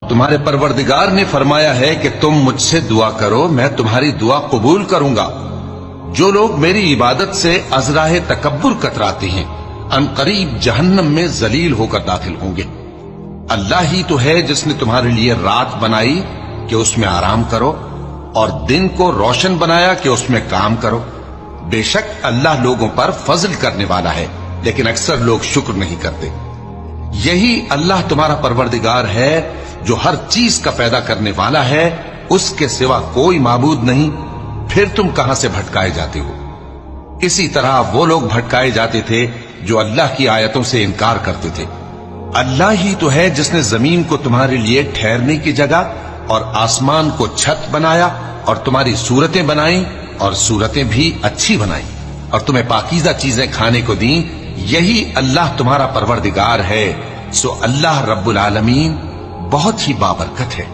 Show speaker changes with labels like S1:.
S1: تمہارے پروردگار نے فرمایا ہے کہ تم مجھ سے دعا کرو، میں تمہاری دعا قبول کروں گا۔ جو لوگ میری عبادت سے ازراہ تکبر کتراتے ہیں ان قریب جہنم میں ذلیل ہو کر داخل ہوں گے۔ اللہ ہی تو ہے جس نے تمہارے لیے رات بنائی کہ اس میں آرام کرو، اور دن کو روشن بنایا کہ اس میں کام کرو۔ بے شک اللہ لوگوں پر فضل کرنے والا ہے، لیکن اکثر لوگ شکر نہیں کرتے۔ یہی اللہ تمہارا پروردگار ہے جو ہر چیز کا پیدا کرنے والا ہے، اس کے سوا کوئی معبود نہیں، پھر تم کہاں سے بھٹکائے جاتے ہو؟ اسی طرح وہ لوگ بھٹکائے جاتے تھے جو اللہ کی آیتوں سے انکار کرتے تھے۔ اللہ ہی تو ہے جس نے زمین کو تمہارے لیے ٹھہرنے کی جگہ اور آسمان کو چھت بنایا، اور تمہاری صورتیں بنائیں اور صورتیں بھی اچھی بنائیں، اور تمہیں پاکیزہ چیزیں کھانے کو دیں۔ یہی اللہ تمہارا پروردگار ہے، سو اللہ رب العالمین بہت ہی بابرکت ہے۔